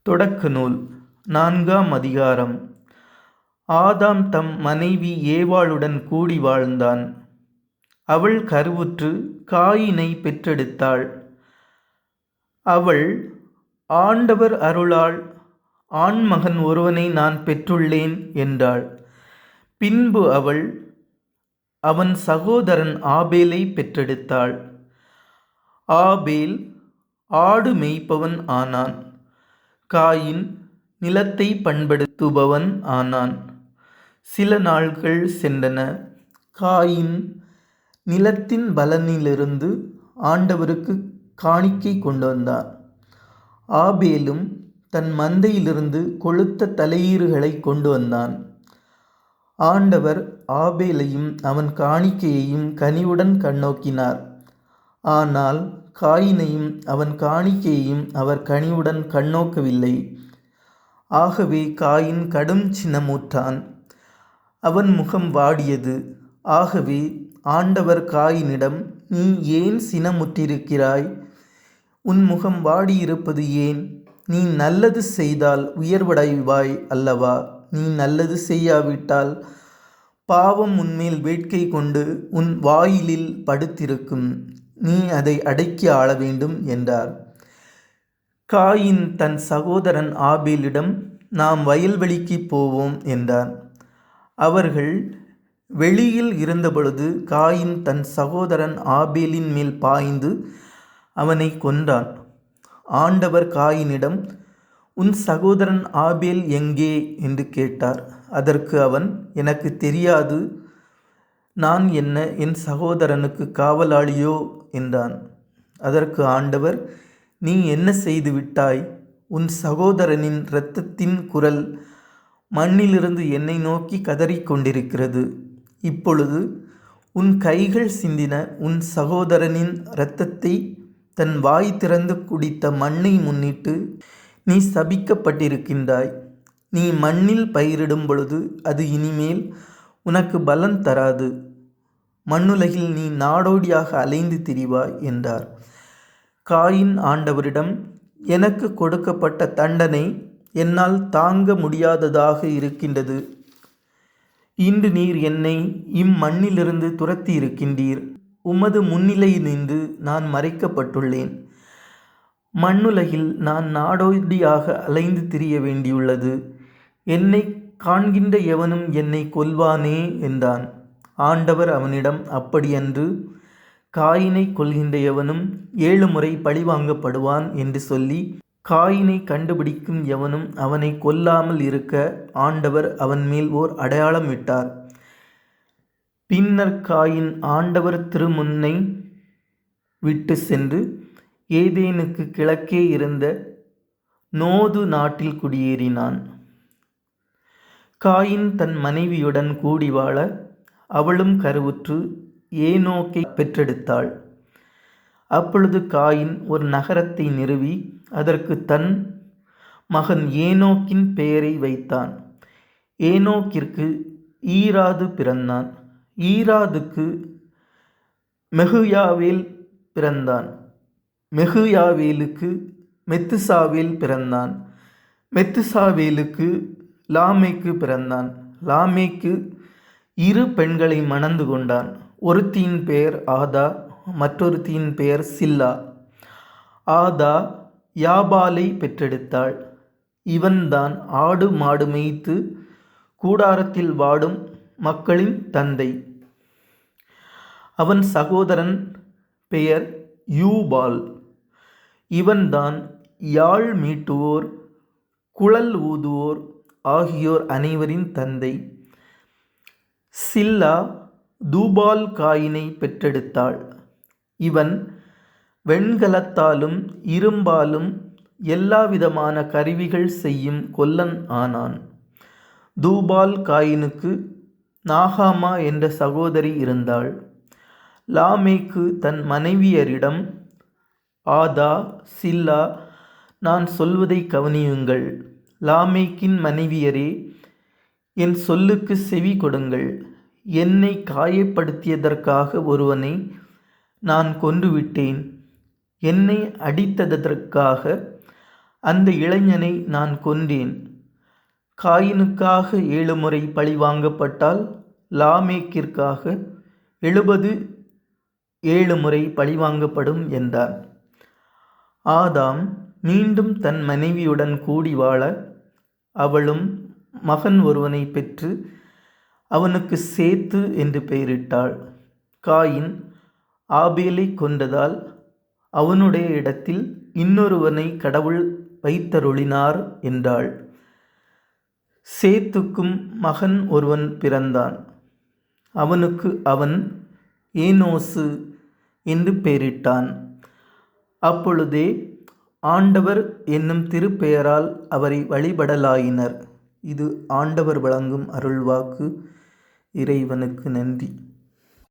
தொடக்க நூல் 4ஆம் அதிகாரம். ஆதாம் தம் மனைவி ஏவாளுடன் கூடி வாழ்ந்தான். அவள் கருவுற்று காயினை பெற்றெடுத்தாள். அவள், ஆண்டவர் அருளால் ஆண்மகன் ஒருவனை நான் பெற்றுள்ளேன் என்றாள். பின்பு அவள் அவன் சகோதரன் ஆபேலை பெற்றெடுத்தாள். ஆபேல் ஆடு மேய்ப்பவன் ஆனான். காயின் நிலத்தை பண்படுத்துபவன் ஆனான். சில நாள்கள் சென்றன. காயின் நிலத்தின் பலனிலிருந்து ஆண்டவருக்கு காணிக்கை கொண்டு வந்தான். ஆபேலும் தன் மந்தையிலிருந்து கொழுத்த தலையீறுகளை கொண்டு வந்தான். ஆண்டவர் ஆபேலையும் அவன் காணிக்கையையும் கனிவுடன் கண்ணோக்கினார். ஆனால் காயினையும் அவன் காணிக்கையையும் அவர் கனிவுடன் கண்ணோக்கவில்லை. ஆகவே காயின் கடும் சினமுற்றான். அவன் முகம் வாடியது. ஆகவே ஆண்டவர் காயினிடம், நீ ஏன் சினமுற்றிருக்கிறாய்? உன் முகம் வாடியிருப்பது ஏன்? நீ நல்லது செய்தால் உயர்வடைவாய் அல்லவா? நீ நல்லது செய்யாவிட்டால் பாவம் உன்மேல் வேட்கை கொண்டு உன் வாயிலில் படுத்திருக்கும். நீ அதை அடக்கி ஆள வேண்டும் என்றார். காயின் தன் சகோதரன் ஆபேலிடம், நாம் வயல்வெளிக்கு போவோம் என்றான். அவர்கள் வெளியில் இருந்தபொழுது காயின் தன் சகோதரன் ஆபேலின் மேல் பாய்ந்து அவனை கொன்றான். ஆண்டவர் காயினிடம், உன் சகோதரன் ஆபேல் எங்கே என்று கேட்டார். அதற்கு அவன், எனக்கு தெரியாது, நான் என்ன என் சகோதரனுக்கு காவலாளியோ என்றான். அதற்கு ஆண்டவர், நீ என்ன செய்து விட்டாய்? உன் சகோதரனின் இரத்தத்தின் குரல் மண்ணிலிருந்து என்னை நோக்கி கதறிக்கொண்டிருக்கிறது. இப்பொழுது உன் கைகள் சிந்தின உன் சகோதரனின் இரத்தத்தை தன் வாய் திறந்து குடித்த மண்ணை முன்னிட்டு நீ சபிக்கப்பட்டிருக்கின்றாய். நீ மண்ணில் பயிரிடும் பொழுது அது இனிமேல் உனக்கு பலன் தராது. மண்ணுலகில் நீ நாடோடியாக அலைந்து திரிவாய் என்றார். காயின் ஆண்டவரிடம், எனக்கு கொடுக்கப்பட்ட தண்டனை என்னால் தாங்க முடியாததாக இருக்கின்றது. இன்று நீர் என்னை இம்மண்ணிலிருந்து துரத்தி இருக்கின்றீர். உமது முன்னிலையினின்று நான் மறைக்கப்பட்டுள்ளேன். மண்ணுலகில் நான் நாடோடியாக அலைந்து திரிய வேண்டியுள்ளது. என்னை காண்கின்ற எவனும் என்னை கொல்வானே என்றான். ஆண்டவர் அவனிடம், அப்படியன்று, காயினை கொல்கின்ற எவனும் 7 முறை பழிவாங்கப்படுவான் என்று சொல்லி, காயினை கண்டுபிடிக்கும் எவனும் அவனை கொல்லாமல் இருக்க ஆண்டவர் அவன் மேல் ஓர் அடையாளம் விட்டார். பின்னர் காயின் ஆண்டவர் திருமுன்னை விட்டு சென்று ஏதேனுக்கு கிழக்கே இருந்த நோது நாட்டில் குடியேறினான். காயின் தன் மனைவியுடன் கூடி வாழ அவளும் கருவுற்று ஏனோக்கை பெற்றெடுத்தாள். அப்பொழுது காயின் ஒரு நகரத்தை நிறுவி அதற்கு தன் மகன் ஏனோக்கின் பெயரை வைத்தான். ஏனோக்கிற்கு ஈராது பிறந்தான். ஈராதுக்கு மெகுயாவேல் பிறந்தான். மெகுயாவேலுக்கு மெத்துசாவேல் பிறந்தான். மெத்துசாவேலுக்கு லாமேக்கு பிறந்தான். லாமேக்கு 2 பெண்களை மணந்து கொண்டான். ஒருத்தியின் பெயர் ஆதா, மற்றொருத்தியின் பெயர் சில்லா. ஆதா யாபாலை பெற்றெடுத்தாள். இவன்தான் ஆடு மாடு மேய்த்து கூடாரத்தில் வாடும் மக்களின் தந்தை. அவன் சகோதரன் பெயர் யூபால். இவன்தான் யாழ் மீட்டுவோர், குழல் ஊதுவோர் ஆகியோர் அனைவரின் தந்தை. சில்லா தூபால் காயினை பெற்றெடுத்தாள். இவன் வெண்கலத்தாலும் இரும்பாலும் எல்லாவிதமான கருவிகள் செய்யும் கொல்லன் ஆனான். தூபால் காயினுக்கு நாகாமா என்ற சகோதரி இருந்தாள். லாமேக்கு தன் மனைவியரிடம், ஆதா, சில்லா, நான் சொல்வதை கவனியுங்கள். லாமேக்கின் மனைவியரே, என் சொல்லுக்கு செவி கொடுங்கள். என்னை காயப்படுத்தியதற்காக ஒருவனை நான் கொன்றுவிட்டேன். என்னை அடித்ததற்காக அந்த இளைஞனை நான் கொன்றேன். காயினுக்காக 7 முறை பழிவாங்கப்பட்டால் லாமேக்கிற்காக 77 முறை பழிவாங்கப்படும் என்றார். ஆதாம் மீண்டும் தன் மனைவியுடன் கூடி வாழ அவளும் மகன் ஒருவனை பெற்று அவனுக்கு சேத்து என்று பெயரிட்டாள். காயின் ஆபேலை கொன்றதால் அவனுடைய இடத்தில் இன்னொருவனை கடவுள் வைத்தருளினார் என்றாள். சேத்துக்கும் மகன் ஒருவன் பிறந்தான். அவனுக்கு அவன் ஏனோசு என்று பெயரிட்டான். அப்பொழுதே ஆண்டவர் என்னும் திருப்பெயரால் அவரை வழிபடலாயினர். இது ஆண்டவர் வழங்கும் அருள்வாக்கு. இறைவனுக்கு நன்றி.